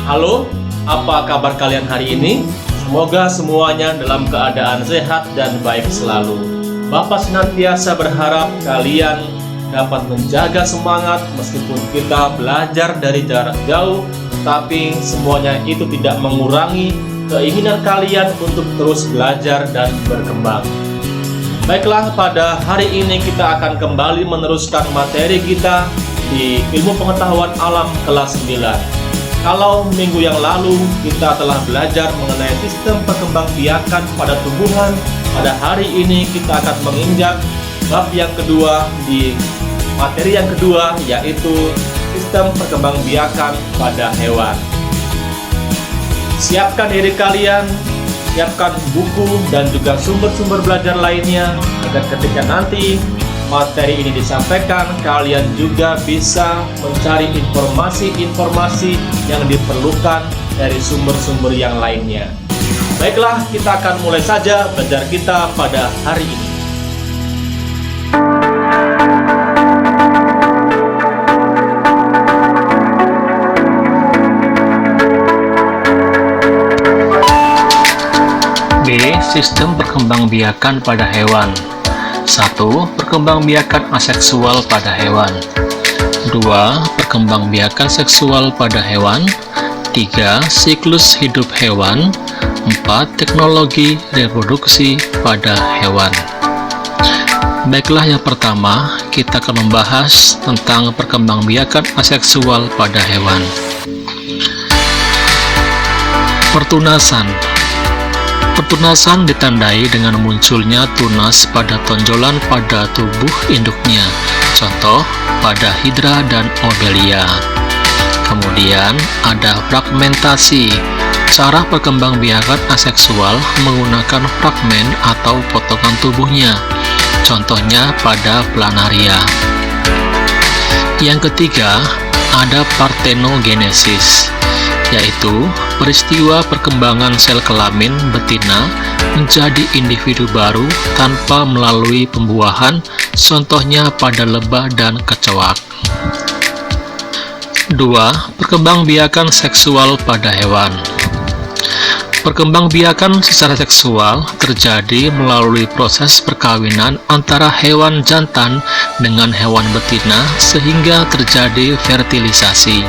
Halo, apa kabar kalian hari ini? Semoga semuanya dalam keadaan sehat dan baik selalu. Bapak senantiasa berharap kalian dapat menjaga semangat meskipun kita belajar dari jarak jauh, tapi semuanya itu tidak mengurangi keinginan kalian untuk terus belajar dan berkembang. Baiklah, pada hari ini kita akan kembali meneruskan materi kita di Ilmu Pengetahuan Alam kelas 9. Kalau minggu yang lalu kita telah belajar mengenai sistem perkembangbiakan pada tumbuhan, pada hari ini kita akan menginjak bab yang kedua di materi yang kedua, yaitu sistem perkembangbiakan pada hewan. Siapkan diri kalian, siapkan buku dan juga sumber-sumber belajar lainnya agar ketika nanti materi ini disampaikan, kalian juga bisa mencari informasi-informasi yang diperlukan dari sumber-sumber yang lainnya. Baiklah, kita akan mulai saja belajar kita pada hari ini. B. Sistem perkembangbiakan pada hewan. 1. Perkembangbiakan aseksual pada hewan. 2. Perkembangbiakan seksual pada hewan. 3. Siklus hidup hewan. 4. Teknologi reproduksi pada hewan. Baiklah, yang pertama kita akan membahas tentang perkembangbiakan aseksual pada hewan. Pertunasan. Pertunasan ditandai dengan munculnya tunas pada tonjolan pada tubuh induknya, contoh pada hidra dan obelia. Kemudian ada fragmentasi. Cara perkembangbiakan aseksual menggunakan fragmen atau potongan tubuhnya, contohnya pada planaria. Yang ketiga, ada partenogenesis, yaitu peristiwa perkembangan sel kelamin betina menjadi individu baru tanpa melalui pembuahan, contohnya pada lebah dan kecoak. 2. Perkembangbiakan seksual pada hewan. Perkembangbiakan secara seksual terjadi melalui proses perkawinan antara hewan jantan dengan hewan betina sehingga terjadi fertilisasi.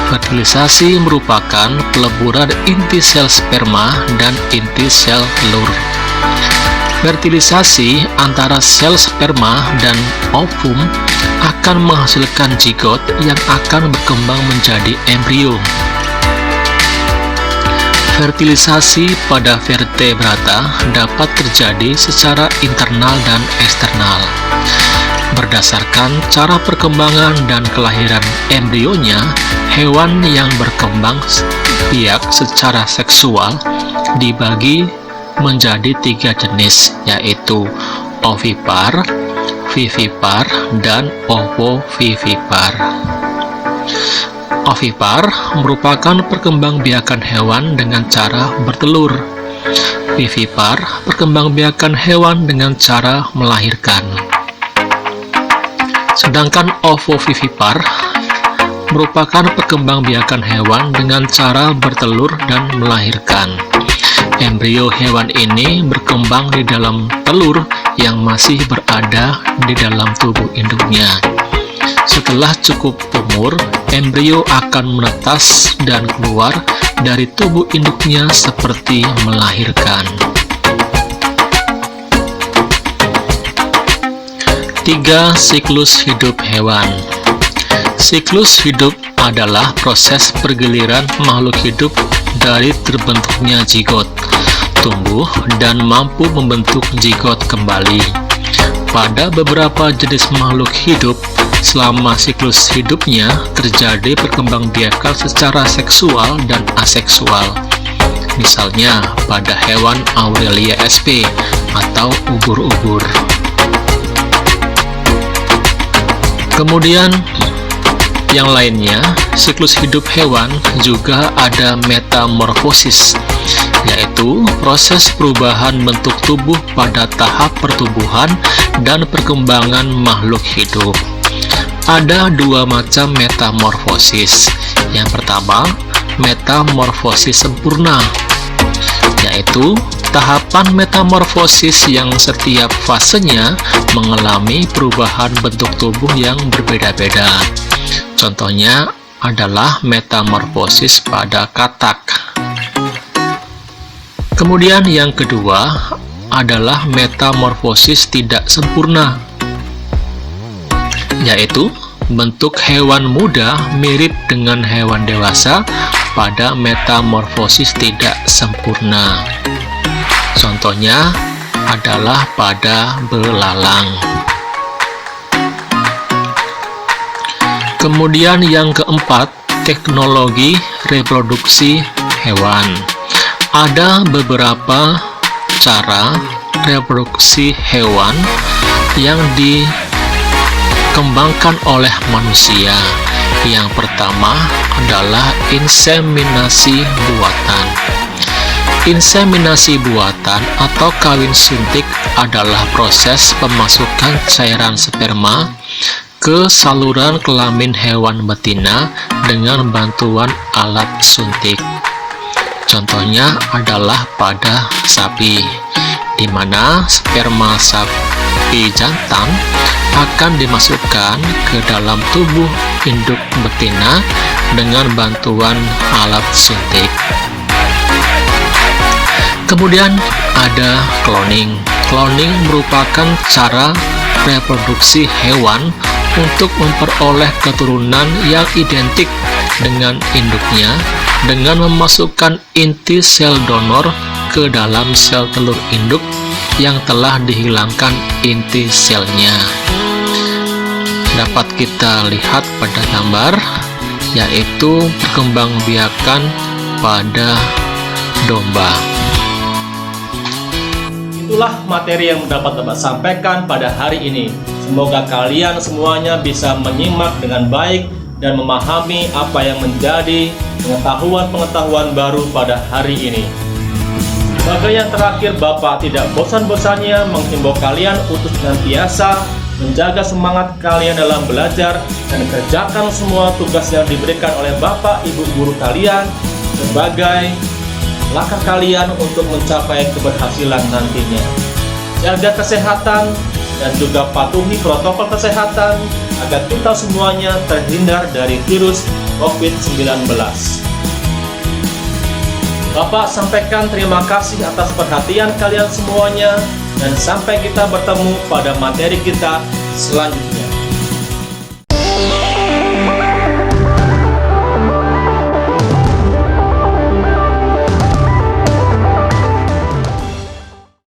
Fertilisasi merupakan peleburan inti sel sperma dan inti sel telur. Fertilisasi antara sel sperma dan ovum akan menghasilkan zigot yang akan berkembang menjadi embrio. Fertilisasi pada vertebrata dapat terjadi secara internal dan eksternal. Berdasarkan cara perkembangan dan kelahiran embrionya, hewan yang berkembang biak secara seksual dibagi menjadi 3 jenis, yaitu ovipar, vivipar, dan ovovivipar. Ovipar merupakan perkembangbiakan hewan dengan cara bertelur. Vivipar perkembangbiakan hewan dengan cara melahirkan. Sedangkan ovovivipar merupakan perkembangbiakan hewan dengan cara bertelur dan melahirkan. Embrio hewan ini berkembang di dalam telur yang masih berada di dalam tubuh induknya. Setelah cukup umur, embrio akan menetas dan keluar dari tubuh induknya seperti melahirkan. 3. Siklus hidup hewan. Siklus hidup adalah proses pergiliran makhluk hidup dari terbentuknya zigot, tumbuh, dan mampu membentuk zigot kembali. Pada beberapa jenis makhluk hidup, selama siklus hidupnya terjadi perkembangbiakan secara seksual dan aseksual. Misalnya pada hewan Aurelia sp atau ubur-ubur. Kemudian yang lainnya, siklus hidup hewan juga ada metamorfosis, yaitu proses perubahan bentuk tubuh pada tahap pertumbuhan dan perkembangan makhluk hidup. Ada 2 macam metamorfosis. Yang pertama, metamorfosis sempurna, yaitu tahapan metamorfosis yang setiap fasenya mengalami perubahan bentuk tubuh yang berbeda-beda. Contohnya adalah metamorfosis pada katak. Kemudian yang kedua adalah metamorfosis tidak sempurna, yaitu bentuk hewan muda mirip dengan hewan dewasa pada metamorfosis tidak sempurna. Contohnya adalah pada belalang. Kemudian yang keempat, teknologi reproduksi hewan. Ada beberapa cara reproduksi hewan yang dikembangkan oleh manusia. Yang pertama adalah inseminasi buatan. Inseminasi buatan atau kawin suntik adalah proses pemasukan cairan sperma ke saluran kelamin hewan betina dengan bantuan alat suntik. Contohnya adalah pada sapi, di mana sperma sapi jantan akan dimasukkan ke dalam tubuh induk betina dengan bantuan alat suntik. Kemudian ada cloning. Cloning merupakan cara reproduksi hewan untuk memperoleh keturunan yang identik dengan induknya dengan memasukkan inti sel donor ke dalam sel telur induk yang telah dihilangkan inti selnya. Dapat kita lihat pada gambar, yaitu perkembangbiakan pada domba. Itulah materi yang dapat Bapak sampaikan pada hari ini. Semoga kalian semuanya bisa menyimak dengan baik dan memahami apa yang menjadi pengetahuan-pengetahuan baru pada hari ini. Sebagai yang terakhir, Bapak tidak bosan-bosannya menghimbau kalian untuk senantiasa menjaga semangat kalian dalam belajar dan kerjakan semua tugas yang diberikan oleh Bapak Ibu guru kalian sebagai langkah kalian untuk mencapai keberhasilan nantinya. Jaga kesehatan dan juga patuhi protokol kesehatan agar kita semuanya terhindar dari virus COVID-19. Bapak sampaikan terima kasih atas perhatian kalian semuanya dan sampai kita bertemu pada materi kita selanjutnya.